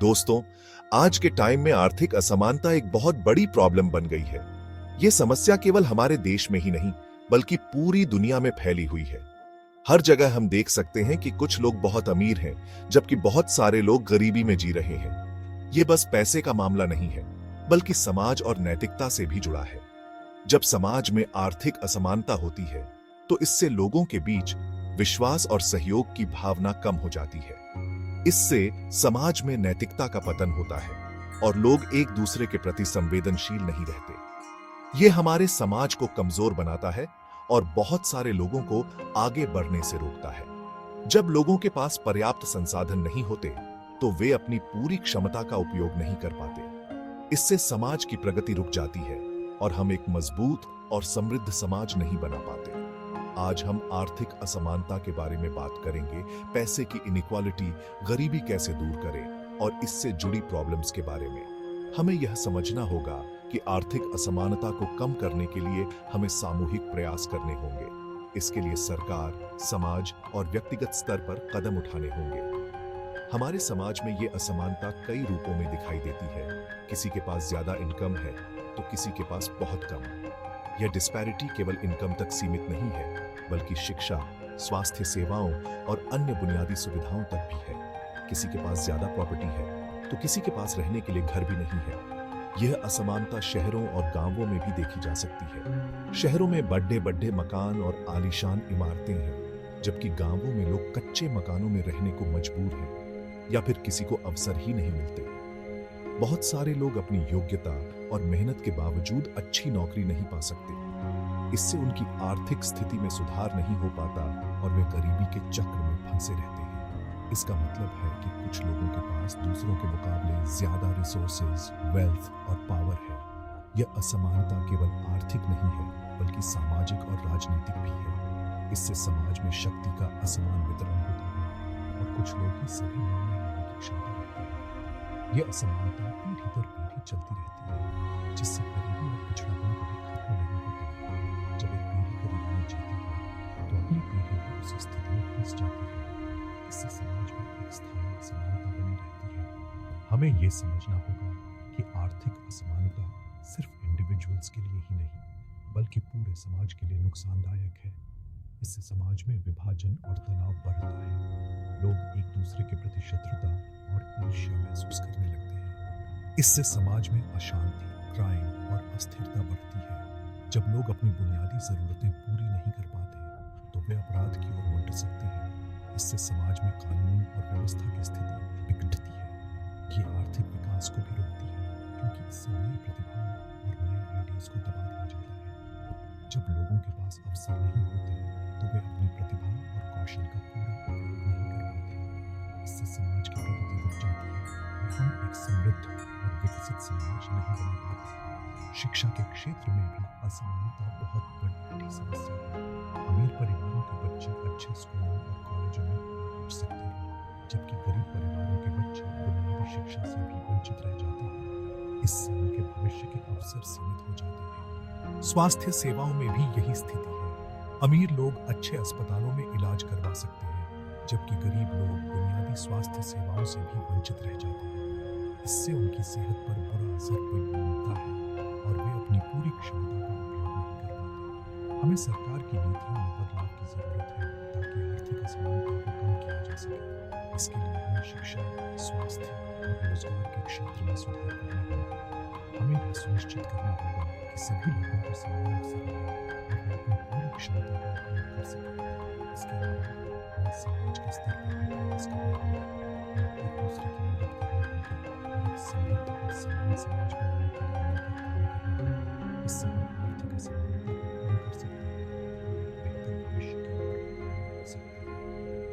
दोस्तों, आज के टाइम में आर्थिक असमानता एक बहुत बड़ी प्रॉब्लम बन गई है। ये समस्या केवल हमारे देश में ही नहीं, बल्कि पूरी दुनिया में फैली हुई है। हर जगह हम देख सकते हैं कि कुछ लोग बहुत अमीर हैं, जबकि बहुत सारे लोग गरीबी में जी रहे हैं। ये बस पैसे का मामला नहीं है, बल्कि समाज और नैतिकता से भी जुड़ा है। जब समाज में आर्थिक असमानता होती है, तो इससे लोगों के बीच विश्वास और सहयोग की भावना कम हो जाती है। इससे समाज में नैतिकता का पतन होता है और लोग एक दूसरे के प्रति संवेदनशील नहीं रहते। ये हमारे समाज को कमजोर बनाता है और बहुत सारे लोगों को आगे बढ़ने से रोकता है। जब लोगों के पास पर्याप्त संसाधन नहीं होते, तो वे अपनी पूरी क्षमता का उपयोग नहीं कर पाते। इससे समाज की प्रगति रुक जाती है और हम एक मजबूत और समृद्ध समाज नहीं बना पाते। आज हम आर्थिक असमानता के बारे में बात करेंगे, पैसे की इनइक्वालिटी, गरीबी कैसे दूर करें और इससे जुड़ी प्रॉब्लम्स के बारे में। हमें यह समझना होगा कि आर्थिक असमानता को कम करने के लिए हमें सामूहिक प्रयास करने होंगे। इसके लिए सरकार, समाज और व्यक्तिगत स्तर पर कदम उठाने होंगे। हमारे समाज में ये असमानता कई रूपों में दिखाई देती है। किसी के पास ज्यादा इनकम है तो किसी के पास बहुत कम। यह डिस्पैरिटी केवल इनकम तक सीमित नहीं है, बल्कि शिक्षा, स्वास्थ्य सेवाओं और अन्य बुनियादी सुविधाओं तक भी है। किसी के पास ज्यादा प्रॉपर्टी है तो किसी के पास रहने के लिए घर भी नहीं है। यह असमानता शहरों और गांवों में भी देखी जा सकती है। शहरों में बड़े बड़े मकान और आलीशान इमारतें हैं, जबकि गांवों में लोग कच्चे मकानों में रहने को मजबूर हैं या फिर किसी को अवसर ही नहीं मिलते। बहुत सारे लोग अपनी योग्यता और मेहनत के बावजूद अच्छी नौकरी नहीं पा सकते। इससे उनकी आर्थिक स्थिति में सुधार नहीं हो पाता और वे गरीबी के चक्र में फंसे रहते हैं। इसका मतलब है कि कुछ लोगों के पास दूसरों के मुकाबले ज्यादा रिसोर्सेज, वेल्थ और पावर है। यह असमानता केवल आर्थिक नहीं है, बल्कि सामाजिक और राजनीतिक भी है। इससे समाज में शक्ति का असमान वितरण होता है और कुछ लोग ही सभी निर्णय लेने की क्षमता रखते हैं। यह असमानता पीढ़ी दर पीढ़ी चलती रहती है, जिससे गरीबी और पिछड़ापन कभी खत्म नहीं होता। जब एक पीढ़ी गरीबी में जीती है, तो अगली पीढ़ी भी उसी स्थिति में फंस जाती है। इससे समाज में एक स्थायी असमानता बनी रहती है। हमें यह समझना होगा कि आर्थिक असमानता सिर्फ इंडिविजुअल्स के लिए ही नहीं, बल्कि पूरे समाज के लिए नुकसानदायक है। इससे समाज में विभाजन और तनाव बढ़ता है। लोग एक दूसरे के प्रति शत्रुता और ईर्ष्या महसूस करने लगते हैं। इससे समाज में अशांति, क्राइम और अस्थिरता बढ़ती है। जब लोग अपनी बुनियादी जरूरतें पूरी नहीं कर पाते, तो वे अपराध की ओर मुड़ सकते हैं। इससे समाज में कानून और व्यवस्था की स्थिति बिगड़ती है। ये आर्थिक विकास को भी रोकती है, क्योंकि इससे नई प्रतिभाओं और नए आइडियाज को दबा दिया जाता है। जब लोगों के पास अवसर नहीं होते, तो वे अपनी प्रतिभा और कौशल का पूरा उपयोग नहीं कर पाते। इससे समाज की प्रगति रुक जाती है और हम एक समृद्ध और विकसित समाज नहीं बना पाते। शिक्षा के क्षेत्र में भी असमानता बहुत बड़ी समस्या है। अमीर परिवारों के बच्चे अच्छे स्कूलों और कॉलेजों में पढ़ सकते हैं, जबकि गरीब परिवारों के बच्चे बुनियादी शिक्षा से भी वंचित रह जाते हैं। इससे उनके भविष्य के अवसर सीमित हो जाते हैं। स्वास्थ्य सेवाओं में भी यही स्थिति है। अमीर लोग अच्छे अस्पतालों में इलाज करवा सकते हैं, जबकि गरीब लोग बुनियादी स्वास्थ्य सेवाओं से भी वंचित रह जाते हैं। इससे उनकी सेहत पर बुरा असर पड़ता है और वे अपनी पूरी क्षमता का उपयोग नहीं कर पाते। हमें सरकार की नीतियों में बदलाव की जरूरत है, ताकि आर्थिक असमानता को कम किया जा सके। इसके लिए हमें शिक्षा, स्वास्थ्य और रोजगार के क्षेत्र में सुधार करना होगा। हमें यह सुनिश्चित करना होगा कि सभी लोगों को समान अवसर मिले और वे अपनी पूरी क्षमता का उपयोग कर सकें। इसके अलावा हमें समाज के स्तर पर भी प्रयास करना होगा। हमें एक दूसरे की मदद करनी होगी और एक समृद्ध और समान समाज बनाने के लिए मिलकर काम करना होगा। इससे हम आर्थिक असमानता को कम कर सकते हैं और एक बेहतर भविष्य की ओर बढ़ सकते हैं।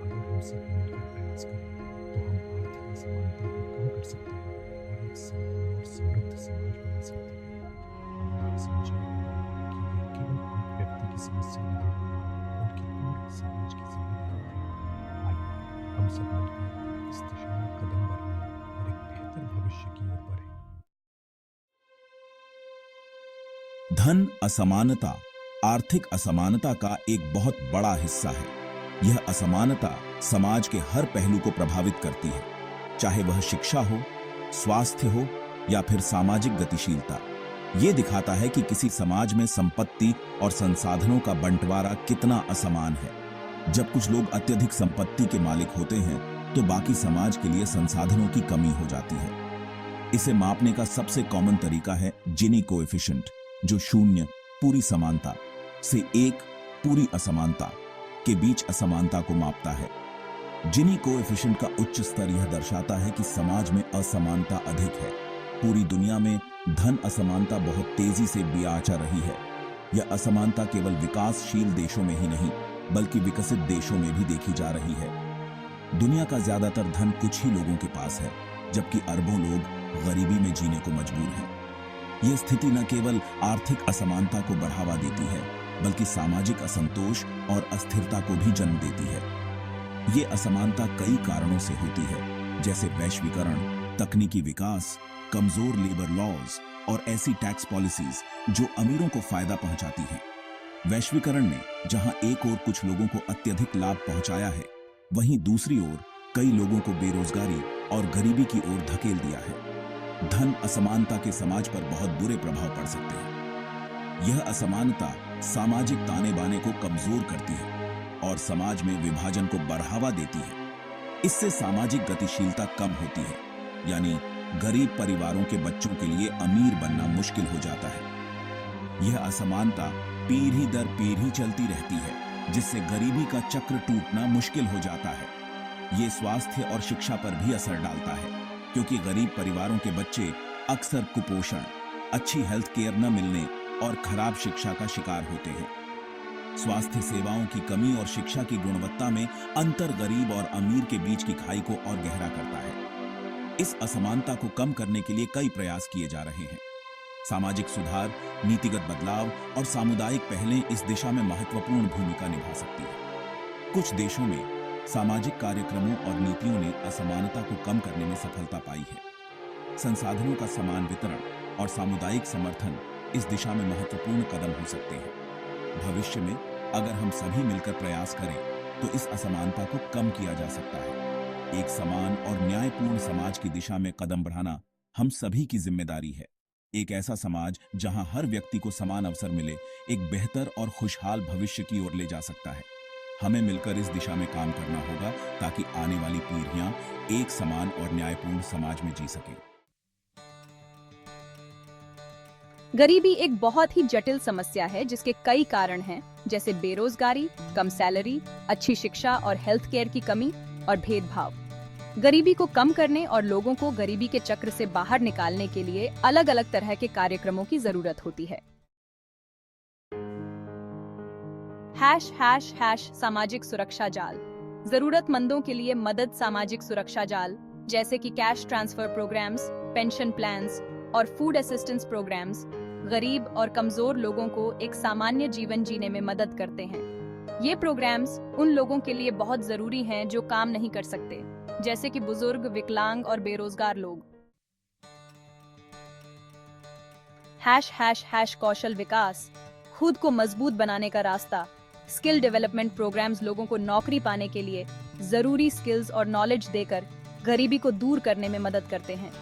अगर हम सब मिलकर प्रयास करें, तो हम आर्थिक असमानता को कम कर सकते हैं और एक समान और समृद्ध समाज बना सकते हैं। हमें यह समझना होगा कि यह केवल एक व्यक्ति की समस्या नहीं है, बल्कि पूरे समाज की जिम्मेदारी है। आइए हम सब मिलकर इस दिशा में कदम बढ़ाएं और एक बेहतर भविष्य की ओर बढ़ें। धन असमानता आर्थिक असमानता का एक बहुत बड़ा हिस्सा है। यह असमानता समाज के हर पहलू को प्रभावित करती है, चाहे वह शिक्षा हो, स्वास्थ्य हो या फिर सामाजिक गतिशीलता, ये दिखाता है कि किसी समाज में संपत्ति और संसाधनों का बंटवारा कितना असमान है। जब कुछ लोग अत्यधिक संपत्ति के मालिक होते हैं तो बाकी समाज के लिए संसाधनों की कमी हो जाती है। इसे मापने का सबसे कॉमन तरीका है जिनी कोएफिशिएंट, जो 0 पूरी समानता से 1 पूरी असमानता के बीच असमानता को मापता है। जिनी कोएफिशिएंट का उच्च स्तर यह दर्शाता है कि समाज में असमानता अधिक है। पूरी दुनिया में धन असमानता बहुत तेजी से बियाचा रही है। यह असमानता केवल विकासशील देशों में ही नहीं बल्कि विकसित देशों में भी देखी जा रही है। दुनिया का ज्यादातर धन कुछ ही लोगों के पास है, जबकि अरबों लोग गरीबी में जीने को मजबूर हैं। यह स्थिति न केवल आर्थिक असमानता को बढ़ावा देती है बल्कि सामाजिक असंतोष और अस्थिरता को भी जन्म देती है। ये असमानता कई कारणों से होती है, जैसे वैश्वीकरण, तकनीकी विकास, कमजोर लेबर लॉज और ऐसी टैक्स पॉलिसीज जो अमीरों को फायदा पहुंचाती हैं। वैश्वीकरण ने जहां एक ओर कुछ लोगों को अत्यधिक लाभ पहुंचाया है, वहीं दूसरी ओर कई लोगों को बेरोजगारी और गरीबी की ओर धकेल दिया है। धन असमानता के समाज पर बहुत बुरे प्रभाव पड़ सकते हैं। यह असमानता सामाजिक ताने बाने को कमजोर करती है और समाज में विभाजन को बढ़ावा देती है। इससे सामाजिक गतिशीलता कम होती है, यानी गरीब परिवारों के बच्चों के लिए अमीर बनना मुश्किल हो जाता है। यह असमानता पीढ़ी दर पीढ़ी चलती रहती है, जिससे गरीबी का चक्र टूटना मुश्किल हो जाता है। ये स्वास्थ्य और शिक्षा पर भी असर डालता है, क्योंकि गरीब परिवारों के बच्चे अक्सर कुपोषण, अच्छी हेल्थ केयर न मिलने और खराब शिक्षा का शिकार होते हैं। स्वास्थ्य सेवाओं की कमी और शिक्षा की गुणवत्ता में अंतर गरीब और अमीर के बीच की खाई को और गहरा करता है। इस असमानता को कम करने के लिए कई प्रयास किए जा रहे हैं। सामाजिक सुधार, नीतिगत बदलाव और सामुदायिक पहलें इस दिशा में महत्वपूर्ण भूमिका निभा सकती हैं। कुछ देशों में सामाजिक कार्यक्रमों और नीतियों ने असमानता को कम करने में सफलता पाई है। संसाधनों का समान वितरण और सामुदायिक समर्थन इस दिशा में महत्वपूर्ण कदम हो सकते हैं। भविष्य में अगर हम सभी मिलकर प्रयास करें तो इस असमानता को कम किया जा सकता है। एक समान और न्यायपूर्ण समाज की दिशा में कदम बढ़ाना हम सभी की जिम्मेदारी है। एक ऐसा समाज जहां हर व्यक्ति को समान अवसर मिले, एक बेहतर और खुशहाल भविष्य की ओर ले जा सकता है। हमें मिलकर इस दिशा में काम करना होगा ताकि आने वाली पीढ़ियां एक समान और न्यायपूर्ण समाज में जी सकें। गरीबी एक बहुत ही जटिल समस्या है जिसके कई कारण हैं, जैसे बेरोजगारी, कम सैलरी, अच्छी शिक्षा और हेल्थ केयर की कमी और भेदभाव। गरीबी को कम करने और लोगों को गरीबी के चक्र से बाहर निकालने के लिए अलग अलग तरह के कार्यक्रमों की जरूरत होती है। सामाजिक सुरक्षा जाल। जरूरतमंदों के लिए मदद। सामाजिक सुरक्षा जाल जैसे कि cash transfer programmes, pension plans और फूड असिस्टेंस प्रोग्राम्स गरीब और कमजोर लोगों को एक सामान्य जीवन जीने में मदद करते हैं। ये प्रोग्राम्स उन लोगों के लिए बहुत जरूरी हैं जो काम नहीं कर सकते, जैसे कि बुजुर्ग, विकलांग और बेरोजगार लोग। कौशल विकास। खुद को मजबूत बनाने का रास्ता। स्किल डेवलपमेंट प्रोग्राम्स लोगों को नौकरी पाने के लिए जरूरी स्किल्स और नॉलेज देकर गरीबी को दूर करने में मदद करते हैं।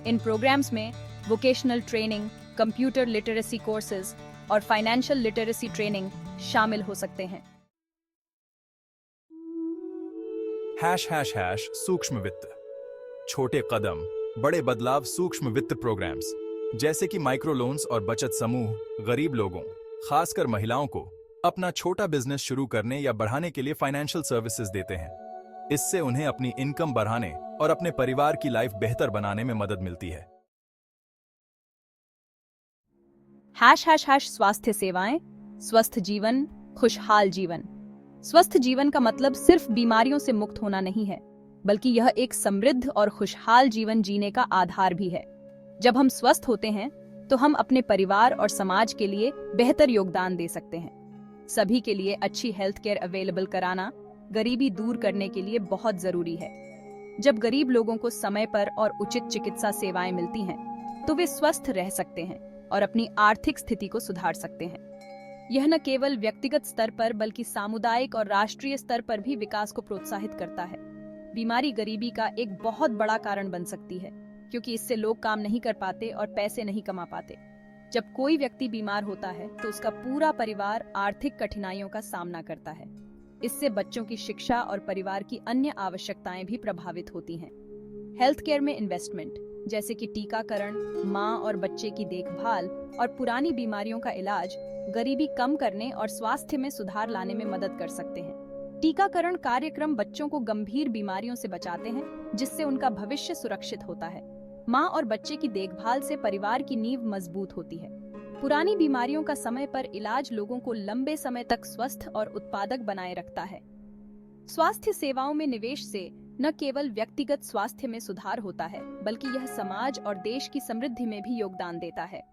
इन प्रोग्राम्स में vocational training, computer literacy courses और फाइनेंशियल लिटरेसी ट्रेनिंग शामिल हो सकते हैं। सूक्ष्म वित्त। छोटे कदम, बड़े बदलाव। सूक्ष्म वित्त प्रोग्राम्स जैसे कि माइक्रो लोन्स और बचत समूह गरीब लोगों, खासकर महिलाओं को अपना छोटा बिजनेस शुरू करने या बढ़ाने के लिए फाइनेंशियल सर्विसेज देते हैं। इससे उन्हें अपनी इनकम बढ़ाने और अपने परिवार की लाइफ बेहतर बनाने में मदद मिलती है। स्वास्थ्य सेवाएं। स्वस्थ जीवन, खुशहाल जीवन। स्वस्थ जीवन का मतलब सिर्फ बीमारियों से मुक्त होना नहीं है, बल्कि यह एक समृद्ध और खुशहाल जीवन जीने का आधार भी है। जब हम स्वस्थ होते हैं तो हम अपने परिवार और समाज के लिए बेहतर योगदान दे सकते हैं। सभी के लिए अच्छी हेल्थ केयर अवेलेबल कराना गरीबी दूर करने के लिए बहुत जरूरी है। जब गरीब लोगों को समय पर और उचित चिकित्सा सेवाएं मिलती हैं, तो वे स्वस्थ रह सकते हैं और अपनी आर्थिक स्थिति को सुधार सकते हैं। यह न केवल व्यक्तिगत स्तर पर बल्कि सामुदायिक और राष्ट्रीय स्तर पर भी विकास को प्रोत्साहित करता है। बीमारी गरीबी का एक बहुत बड़ा कारण बन सकती है, क्योंकि इससे लोग काम नहीं कर पाते और पैसे नहीं कमा पाते। जब कोई व्यक्ति बीमार होता है तो उसका पूरा परिवार आर्थिक कठिनाइयों का सामना करता है। इससे बच्चों की शिक्षा और परिवार की अन्य आवश्यकताएं भी प्रभावित होती हैं। हेल्थ केयर में इन्वेस्टमेंट, जैसे कि टीकाकरण, माँ और बच्चे की देखभाल और पुरानी बीमारियों का इलाज, गरीबी कम करने और स्वास्थ्य में सुधार लाने में मदद कर सकते हैं। टीकाकरण कार्यक्रम बच्चों को गंभीर बीमारियों से बचाते हैं, जिससे उनका भविष्य सुरक्षित होता है। माँ और बच्चे की देखभाल से परिवार की नींव मजबूत होती है। पुरानी बीमारियों का समय पर इलाज लोगों को लंबे समय तक स्वस्थ और उत्पादक बनाए रखता है। स्वास्थ्य सेवाओं में निवेश से न केवल व्यक्तिगत स्वास्थ्य में सुधार होता है, बल्कि यह समाज और देश की समृद्धि में भी योगदान देता है।